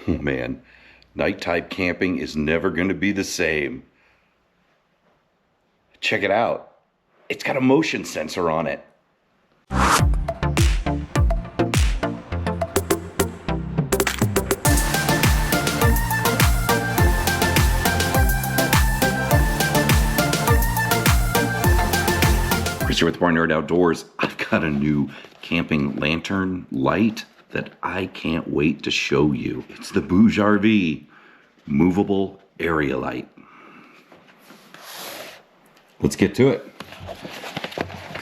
Oh man, nighttime camping is never going to be the same. Check it out. It's got a motion sensor on it. Chris here with Barnyard Outdoors. I've got a new camping lantern light that I can't wait to show you. It's the BougeRV Movable Area Light. Let's get to it.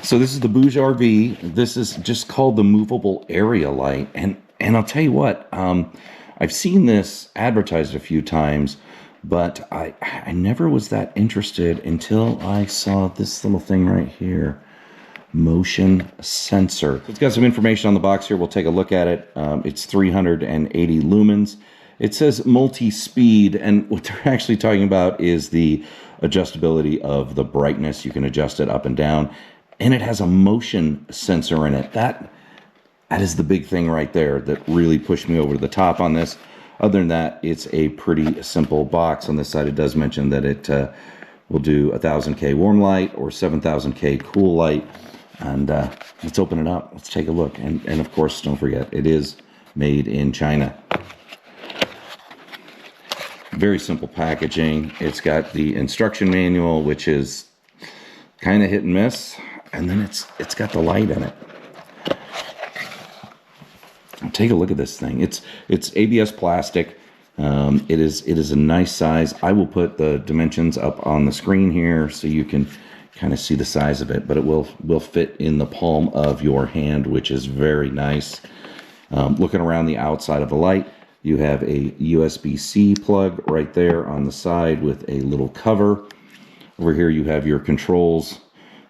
So this is the BougeRV. This is just called the Movable Area Light. And I'll tell you what, I've seen this advertised a few times, but I never was that interested until I saw this little thing right here. Motion sensor. It's got some information on the box here. We'll take a look at it. It's 380 lumens. It says multi-speed, and what they're actually talking about is the adjustability of the brightness. You can adjust it up and down, and it has a motion sensor in it. That is the big thing right there that really pushed me over to the top on this. Other than that, it's a pretty simple box. On this side, it does mention that it will do 1000K warm light or 7000K cool light. And let's open it up. Let's take a look. And of course, don't forget, it is made in China. Very simple packaging. It's got the instruction manual, which is kind of hit and miss. And then it's got the light in it. Take a look at this thing. It's ABS plastic. It is a nice size. I will put the dimensions up on the screen here so you can kind of see the size of it, but it will fit in the palm of your hand, which is very nice. Looking around the outside of the light, you have a USB-C plug right there on the side with a little cover. Over here you have your controls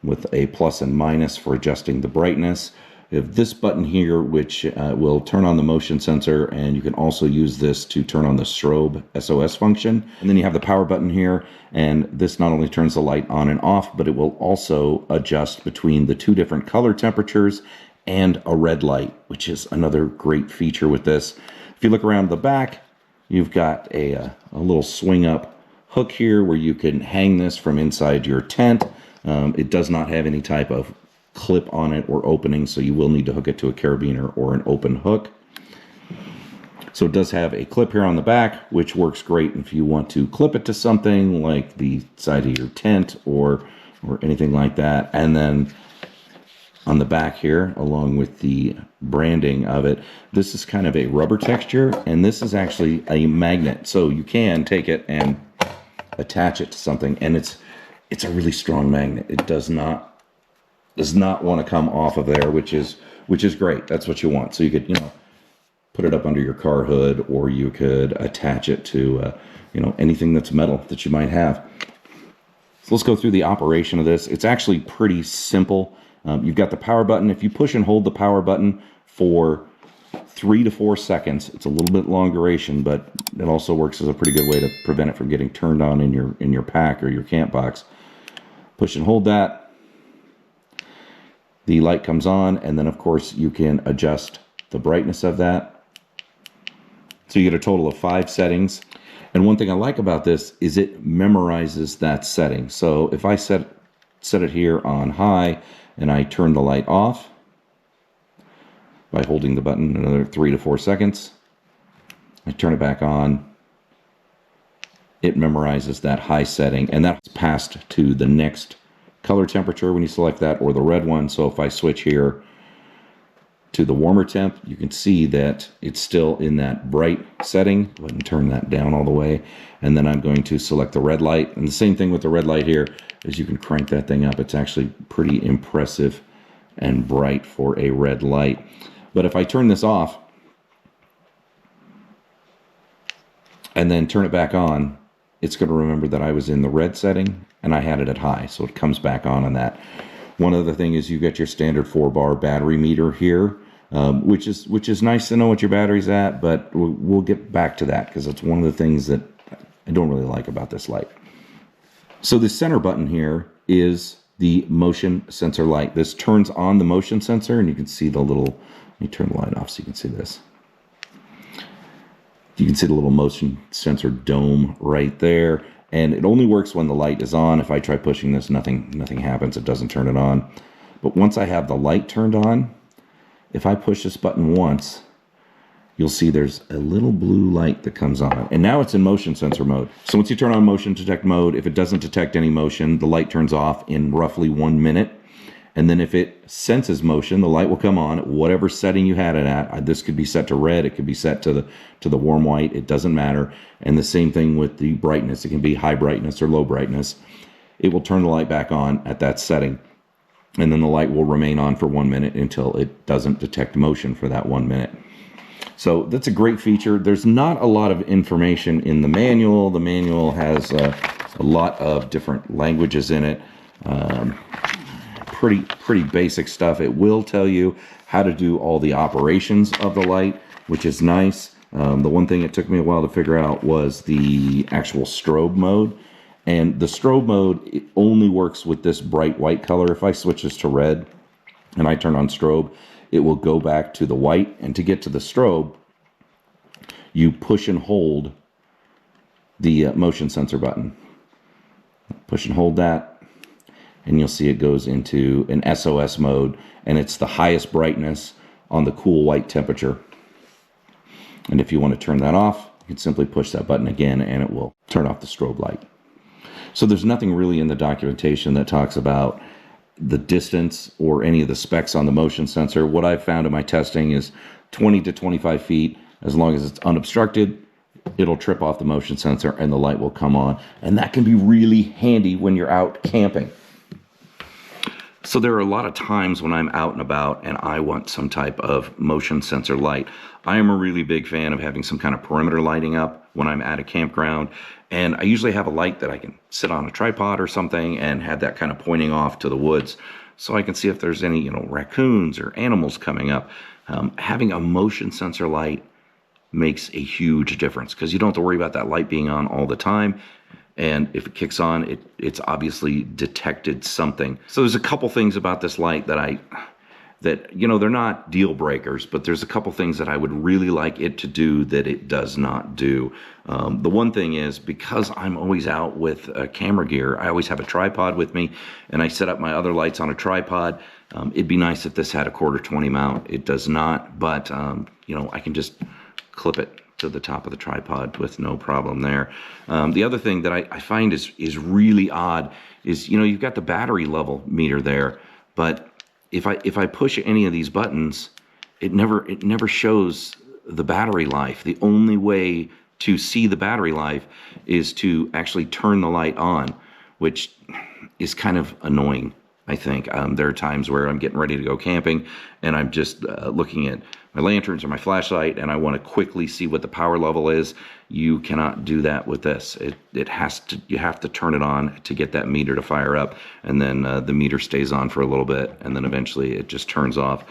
with a plus and minus for adjusting the brightness. You have this button here, which will turn on the motion sensor, and you can also use this to turn on the strobe SOS function. And then you have the power button here, and this not only turns the light on and off, but it will also adjust between the two different color temperatures and a red light, which is another great feature with this. If you look around the back, you've got a little swing up hook here where you can hang this from inside your tent. It does not have any type of clip on it or opening, so you will need to hook it to a carabiner or an open hook. So it does have a clip here on the back, which works great if you want to clip it to something like the side of your tent or anything like that. And then on the back here, along with the branding of it, this is kind of a rubber texture, and this is actually a magnet, so you can take it and attach it to something, and it's a really strong magnet. It does not want to come off of there, which is great. That's what you want. So you could, put it up under your car hood, or you could attach it to, anything that's metal that you might have. So let's go through the operation of this. It's actually pretty simple. You've got the power button. If you push and hold the power button for 3 to 4 seconds, it's a little bit long duration, but it also works as a pretty good way to prevent it from getting turned on in your pack or your camp box. Push and hold that. The light comes on, and then of course you can adjust the brightness of that. So you get a total of 5 settings. And one thing I like about this is it memorizes that setting. So if I set it here on high and I turn the light off by holding the button another 3 to 4 seconds, I turn it back on, it memorizes that high setting, and that's passed to the next color temperature when you select that, or the red one. So if I switch here to the warmer temp, you can see that it's still in that bright setting. Go ahead and turn that down all the way, and then I'm going to select the red light. And the same thing with the red light here, is you can crank that thing up. It's actually pretty impressive and bright for a red light. But if I turn this off and then turn it back on, it's going to remember that I was in the red setting and I had it at high, so it comes back on that. One other thing is you get your standard 4-bar battery meter here, which is nice to know what your battery's at, but we'll get back to that because it's one of the things that I don't really like about this light. So the center button here is the motion sensor light. This turns on the motion sensor, and you can see the little, let me turn the light off so you can see this. You can see the little motion sensor dome right there. And it only works when the light is on. If I try pushing this, nothing happens. It doesn't turn it on. But once I have the light turned on, if I push this button once, you'll see there's a little blue light that comes on. And now it's in motion sensor mode. So once you turn on motion detect mode, if it doesn't detect any motion, the light turns off in roughly 1 minute. And then if it senses motion, the light will come on at whatever setting you had it at. This could be set to red. It could be set to the warm white. It doesn't matter. And the same thing with the brightness. It can be high brightness or low brightness. It will turn the light back on at that setting. And then the light will remain on for 1 minute until it doesn't detect motion for that 1 minute. So that's a great feature. There's not a lot of information in the manual. The manual has a lot of different languages in it. Pretty basic stuff. It will tell you how to do all the operations of the light, which is nice. The one thing it took me a while to figure out was the actual strobe mode. And the strobe mode, it only works with this bright white color. If I switch this to red and I turn on strobe, it will go back to the white. And to get to the strobe, you push and hold the motion sensor button. Push and hold that, and you'll see it goes into an SOS mode, and it's the highest brightness on the cool white temperature. And if you want to turn that off, you can simply push that button again, and it will turn off the strobe light. So there's nothing really in the documentation that talks about the distance or any of the specs on the motion sensor. What I've found in my testing is 20 to 25 feet. As long as it's unobstructed, it'll trip off the motion sensor and the light will come on. And that can be really handy when you're out camping. So there are a lot of times when I'm out and about and I want some type of motion sensor light. I am a really big fan of having some kind of perimeter lighting up when I'm at a campground. And I usually have a light that I can sit on a tripod or something and have that kind of pointing off to the woods, so I can see if there's any, raccoons or animals coming up. Having a motion sensor light makes a huge difference because you don't have to worry about that light being on all the time. And if it kicks on, it's obviously detected something. So there's a couple things about this light that they're not deal breakers, but there's a couple things that I would really like it to do that it does not do. The one thing is, because I'm always out with camera gear, I always have a tripod with me, and I set up my other lights on a tripod. It'd be nice if this had a 1/4-20 mount. It does not, but I can just clip it to the top of the tripod with no problem there. The other thing that I find is really odd is, you've got the battery level meter there, but if I push any of these buttons, it never shows the battery life. The only way to see the battery life is to actually turn the light on, which is kind of annoying, I think. There are times where I'm getting ready to go camping and I'm just looking at my lanterns or my flashlight and I want to quickly see what the power level is. You cannot do that with this. You have to turn it on to get that meter to fire up, and then the meter stays on for a little bit, and then eventually it just turns off.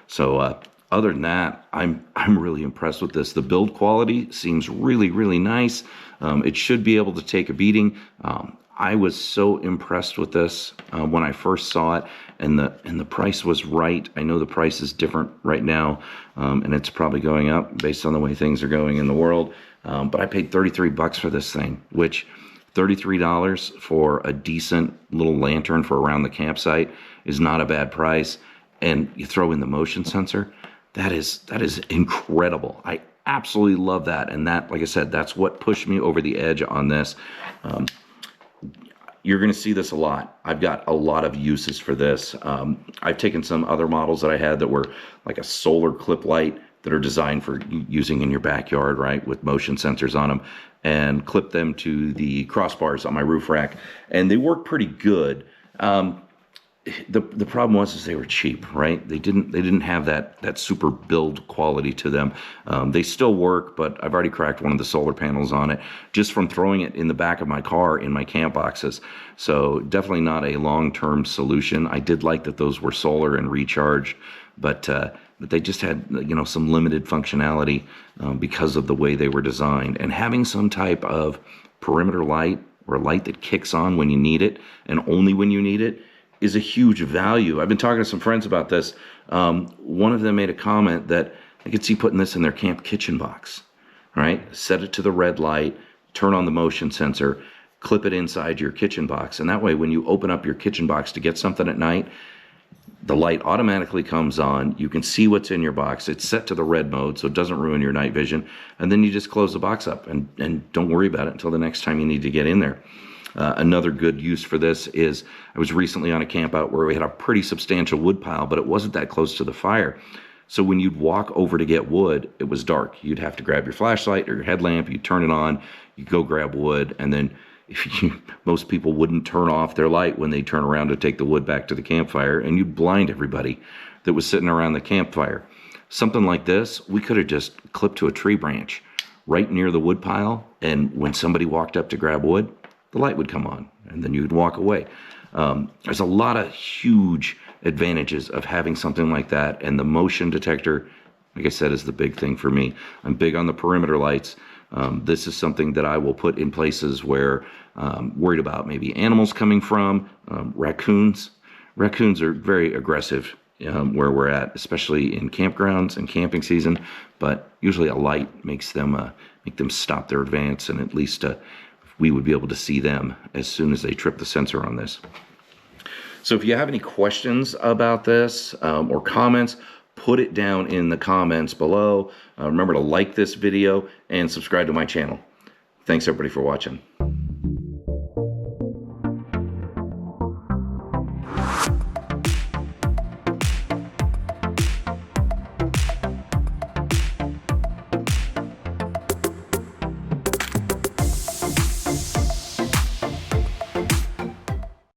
So other than that, I'm really impressed with this. The build quality seems really, really nice. It should be able to take a beating. I was so impressed with this when I first saw it, and the price was right. I know the price is different right now, and it's probably going up based on the way things are going in the world. But I paid $33 for this thing, which $33 for a decent little lantern for around the campsite is not a bad price. And you throw in the motion sensor, that is incredible. I absolutely love that. And that, like I said, that's what pushed me over the edge on this. You're going to see this a lot. I've got a lot of uses for this. I've taken some other models that I had that were like a solar clip light that are designed for using in your backyard, right, with motion sensors on them, and clip them to the crossbars on my roof rack, and they work pretty good. The problem was they were cheap, right? They didn't have that super build quality to them. They still work, but I've already cracked one of the solar panels on it just from throwing it in the back of my car in my camp boxes. So definitely not a long-term solution. I did like that those were solar and recharged, but they just had some limited functionality because of the way they were designed. And having some type of perimeter light or a light that kicks on when you need it and only when you need it is a huge value. I've been talking to some friends about this. One of them made a comment that I could see putting this in their camp kitchen box, right? Set it to the red light, turn on the motion sensor, clip it inside your kitchen box. And that way, when you open up your kitchen box to get something at night, the light automatically comes on. You can see what's in your box. It's set to the red mode, so it doesn't ruin your night vision. And then you just close the box up and don't worry about it until the next time you need to get in there. Another good use for this is, I was recently on a camp out where we had a pretty substantial wood pile, but it wasn't that close to the fire. So when you'd walk over to get wood, it was dark. You'd have to grab your flashlight or your headlamp, you'd turn it on, you'd go grab wood, and then most people wouldn't turn off their light when they turn around to take the wood back to the campfire, and you'd blind everybody that was sitting around the campfire. Something like this, we could have just clipped to a tree branch right near the wood pile, and when somebody walked up to grab wood, the light would come on, and then you'd walk away. There's a lot of huge advantages of having something like that, and the motion detector, like I said, is the big thing for me. I'm big on the perimeter lights. This is something that I will put in places where worried about maybe animals coming from, raccoons. Raccoons are very aggressive where we're at, especially in campgrounds and camping season, but usually a light makes them make them stop their advance, and at least we would be able to see them as soon as they trip the sensor on this. So if you have any questions about this or comments, put it down in the comments below. Remember to like this video and subscribe to my channel. Thanks everybody for watching.